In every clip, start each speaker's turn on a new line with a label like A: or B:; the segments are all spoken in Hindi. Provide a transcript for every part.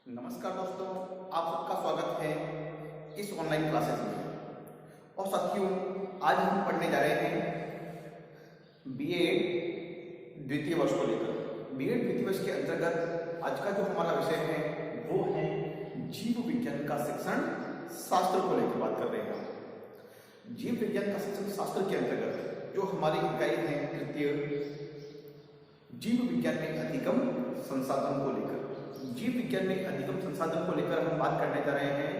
A: नमस्कार दोस्तों, आप सबका स्वागत है इस ऑनलाइन क्लासेस में। और साथियों, आज हम पढ़ने जा रहे हैं बीएड द्वितीय वर्ष को लेकर। बीएड द्वितीय वर्ष के अंतर्गत आज का जो हमारा विषय है वो है जीव विज्ञान का शिक्षण शास्त्र को लेकर बात कर रहे हैं। जीव विज्ञान का शिक्षण शास्त्र के अंतर्गत जो हमारी इकाई है तृतीय, जीव विज्ञान में अधिगम संसाधन को लेकर, जीव विज्ञान में अधिगम संसाधन को लेकर हम बात करने जा रहे हैं।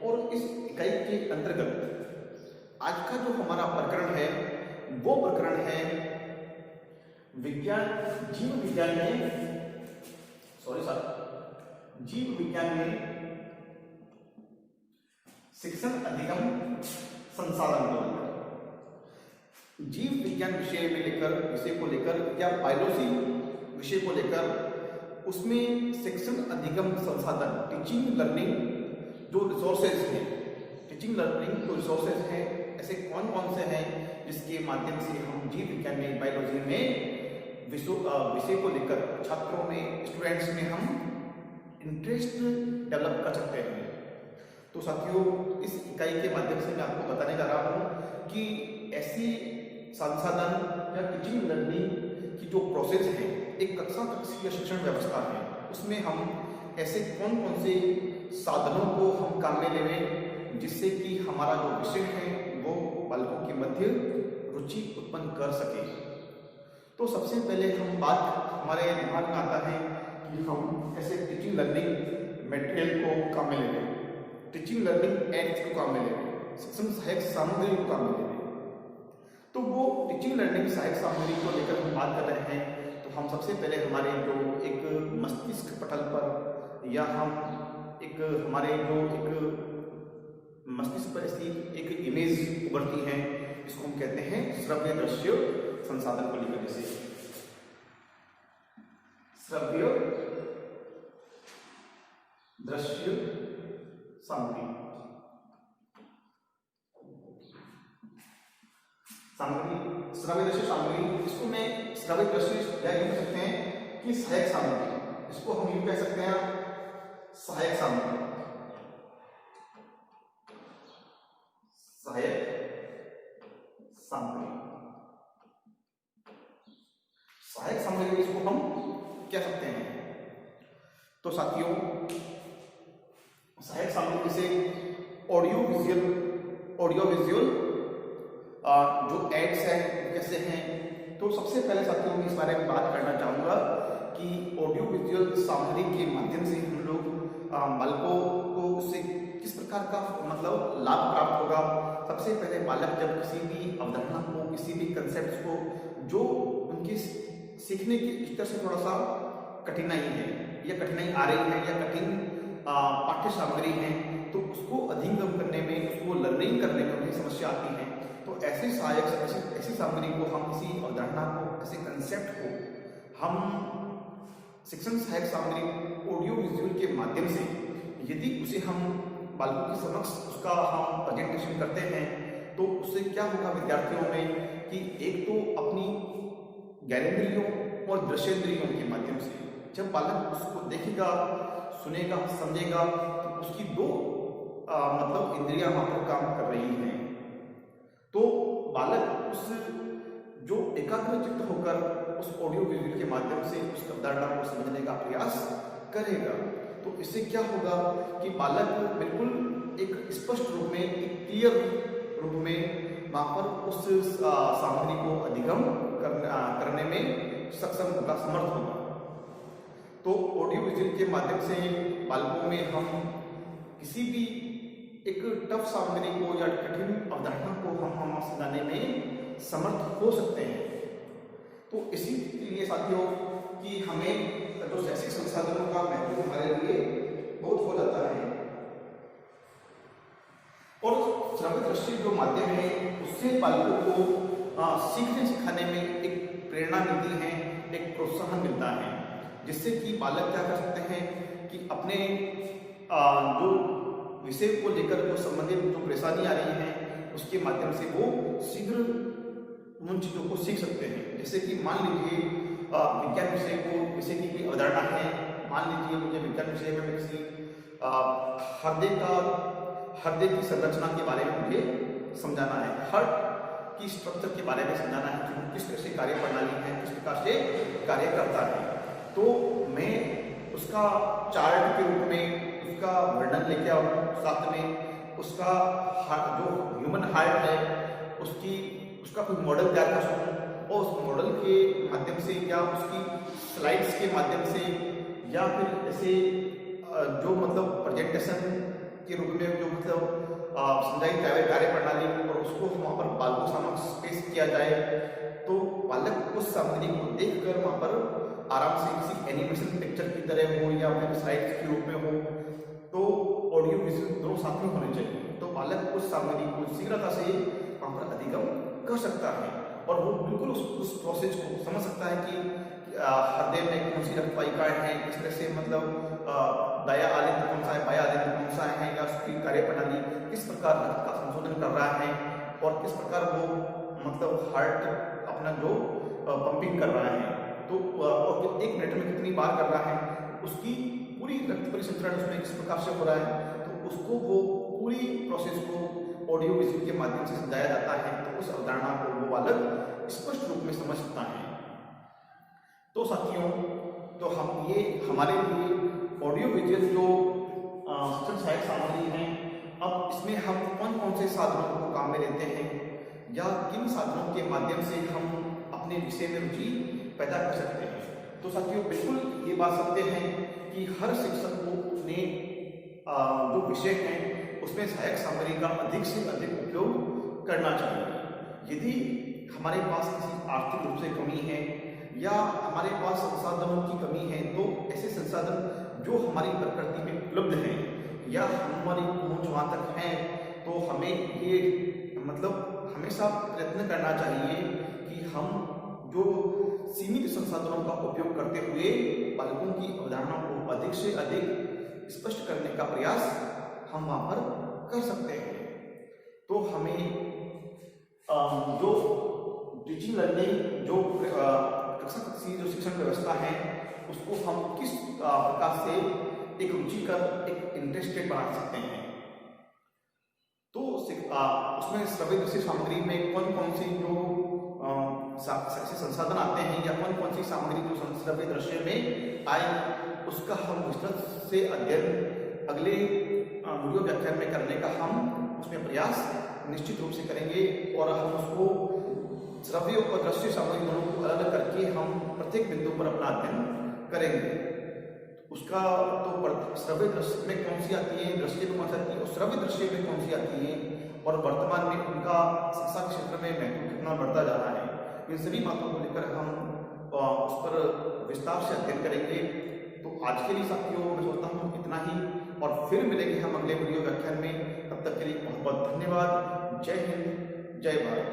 A: और इस इकाई के अंतर्गत आज का जो हमारा प्रकरण है वो प्रकरण है जीव विज्ञान में शिक्षण अधिगम संसाधन को लेकर। जीव विज्ञान विषय को लेकर या बायोलॉजी विषय को लेकर उसमें शिक्षण अधिगम संसाधन, टीचिंग लर्निंग जो रिसोर्सेज हैं, ऐसे कौन कौन से हैं जिसके माध्यम से हम जीव विज्ञान में, बायोलॉजी में विषय को लेकर छात्रों में, स्टूडेंट्स में हम इंटरेस्ट डेवलप कर सकते हैं। तो साथियों, इस इकाई के माध्यम से मैं आपको बताने जा रहा हूँ कि ऐसी संसाधन या टीचिंग लर्निंग की जो प्रोसेस है, एक कक्षा कक्षीय शिक्षण व्यवस्था है, उसमें हम ऐसे कौन कौन से साधनों को हम काम में लें जिससे कि हमारा जो विषय है वो बालकों के मध्य रुचि उत्पन्न कर सके। तो सबसे पहले हम बात हमारे दिमाग में आता है कि हम कैसे टीचिंग लर्निंग मटेरियल को काम में लें, टीचिंग लर्निंग एड्स को काम में लें, शिक्षण सहायक सामग्री को काम में लें। तो वो टीचिंग लर्निंग सहायक सामग्री को लेकर हम बात कर रहे हैं। तो हम सबसे पहले हमारे जो एक मस्तिष्क पटल पर या हम हमारे मस्तिष्क पर ऐसी एक इमेज उभरती है, इसको हम कहते हैं श्रव्य दृश्य संसाधन को लेकर। जैसे श्रव्य दृश्य सामग्री, श्रव्य दृश्य सामग्री, इसको मैं श्रव्य दृश्य या यूं कह सकते हैं कि सहायक सामग्री, इसको हम यूं कह सकते हैं सहायक सामग्री। सहायक सामग्री इसको हम कह सकते हैं। तो साथियों, सहायक सामग्री से ऑडियो विजुअल जो एड्स हैं कैसे हैं। तो सबसे पहले साथियों मैं इस बारे में बात करना चाहूँगा कि ऑडियो विजुअल सामग्री के माध्यम से हम लोग बालकों को उससे किस प्रकार का मतलब लाभ प्राप्त होगा। सबसे पहले बालक जब किसी भी अवधारणा को, किसी भी कंसेप्ट को जो उनके सीखने के स्तर से थोड़ा सा कठिनाई है या कठिनाई आ रही है या कठिन पाठ्य सामग्री है, तो उसको अधिगम करने में, उसको लर्निंग करने में उन्हें समस्या आती है। तो ऐसी सामग्री को हम, इसी अवधारणा को, ऐसे कंसेप्ट को हम शिक्षण सहायक सामग्री ऑडियो विजुअल के माध्यम से यदि उसे हम बालकों के समक्ष उसका हम प्रेजेंटेशन करते हैं तो उससे क्या होगा विद्यार्थियों में कि एक तो अपनी ज्ञानेंद्रियों और दृश्येंद्रियों के माध्यम से जब बालक उसको देखेगा, सुनेगा, समझेगा, तो उसकी दो मतलब इंद्रियां वहां पर काम कर रही हैं। तो बालक उस जो एकाग्र चित्त होकर उस ऑडियो विजुअल के माध्यम से उस अवधारणा को समझने का प्रयास करेगा। तो इससे क्या होगा कि बालक बिल्कुल एक स्पष्ट रूप में, एक क्लियर रूप में वहां पर उस सामग्री को अधिगम करने में सक्षम होगा, समर्थ होगा। तो ऑडियो विजुअल के माध्यम से बालकों में हम किसी भी एक टफ सामग्री को या कठिन अवधारणा को हम समझाने में समर्थ हो सकते हैं। तो इसी लिए साथियों कि हमें जो शैक्षिक संसाधनों का महत्व हमारे लिए बहुत हो जाता है। और श्रव्य दृश्य जो माध्यम है उससे बालकों को सीखने सिखाने में एक प्रेरणा मिलती है, एक प्रोत्साहन मिलता है, जिससे कि बालक क्या कर सकते हैं कि अपने जो विषय को लेकर जो संबंधित जो परेशानी आ रही है उसके माध्यम से वो शीघ्र उन चीज़ों को सीख सकते हैं। जैसे कि मान लीजिए विज्ञान विषय की कोई अवधारणा है, मान लीजिए मुझे विज्ञान विषय में किसी हृदय की संरचना के बारे में मुझे समझाना है, हार्ट की स्ट्रक्चर के बारे में समझाना है कि वो किस तरह से कार्य प्रणाली है, किस प्रकार से कार्य करता है। तो मैं उसका चार्ट के रूप में उसका वर्णन लेके आऊँ, साथ में उसका जो ह्यूमन हार्ट है उसका कोई मॉडल तैयार कर सकूँ और उस मॉडल के माध्यम से या उसकी स्लाइड्स के माध्यम से या फिर ऐसे जो मतलब प्रेजेंटेशन के रूप में जो मतलब समझाई जाए कार्य प्रणाली और उसको वहाँ पर बालकों समक्ष पेश किया जाए, तो बालक उस सामग्री को देखकर वहाँ पर आराम से किसी एनिमेशन पिक्चर की तरह हो या फिर स्लाइड्स के रूप में हो, तो ऑडियो विजुअल दोनों साथ में होने चाहिए। तो बालक उस सामग्री को शीघ्रता से वहाँ पर अधिगम कर सकता है और वो बिल्कुल उस प्रोसेस को समझ सकता है कि हृदय में कौन सी रक्त वाहिकाएं हैं, किस तरह से मतलब दया आलिंद कौन सा है, बाया आलिंद कौन सा है, या उसकी कार्य प्रणाली किस प्रकार रक्त का संशोधन कर रहा है और किस प्रकार वो मतलब हार्ट अपना जो पंपिंग कर रहा है, तो और 1 मिनट में कितनी बार कर रहा है, उसकी पूरी रक्त परिसंचरण उसमें किस प्रकार से हो रहा है, तो उसको वो पूरी प्रोसेस को ऑडियो विजुअल के माध्यम से समझाया जाता है। तो उस अवधारणा को वो बालक स्पष्ट रूप में समझ सकता है। तो साथियों, तो हम ये हमारे लिए ऑडियो विजुअल जो शिक्षण सहायक सामग्री है, अब इसमें हम कौन कौन से साधनों को काम में लेते हैं या किन साधनों के माध्यम से हम अपने विषय में रुचि पैदा कर सकते हैं। तो साथियों, बिल्कुल ये बात सकते हैं कि हर शिक्षक को अपने जो विषय हैं उसमें सहायक सामग्री का अधिक से अधिक उपयोग करना चाहिए। यदि हमारे पास किसी आर्थिक रूप से कमी है या हमारे पास संसाधनों की कमी है, तो ऐसे संसाधन जो हमारी प्रकृति में उपलब्ध हैं या हमारी पहुंच वहाँ तक है, तो हमें ये मतलब हमेशा प्रयत्न करना चाहिए कि हम जो सीमित संसाधनों का उपयोग करते हुए बालकों की अवधारणा को अधिक से अधिक स्पष्ट करने का प्रयास हम वहाँ पर कर सकते हैं। तो हमें जो टीचिंग लर्निंग जो जो शिक्षण व्यवस्था है उसको हम किस प्रकार से एक रुचिकर, एक इंटरेस्टेड बना सकते हैं। तो उसमें श्रव्य दृश्य सामग्री में कौन कौन सी जो संसाधन आते हैं या कौन कौन सी सामग्री जो श्रव्य दृश्य में आए, उसका हम विस्तृत से अध्ययन अगले वीडियो व्याख्यान में करने का हम उसमें प्रयास निश्चित रूप से करेंगे और हम उसको श्रव्य और दृश्य सामग्री दोनों को अलग अलग करके हम प्रत्येक बिंदु पर अपना अध्ययन करेंगे। उसका तो श्रव्य दृश्य में कौन सी आती है, दृश्य में कौन सी आती है और श्रव्य दृश्य में कौन सी आती है और वर्तमान में उनका शिक्षा क्षेत्र में महत्व कितना बढ़ता जा रहा है, इन सभी बातों को लेकर हम उस पर विस्तार से अध्ययन करेंगे। तो आज के लिए साथियों मैं सोचता हूँ इतना ही, और फिर मिलेंगे हम अगले वीडियो व्याख्यान में। तब तक के लिए बहुत बहुत धन्यवाद। जय हिंद, जय भारत।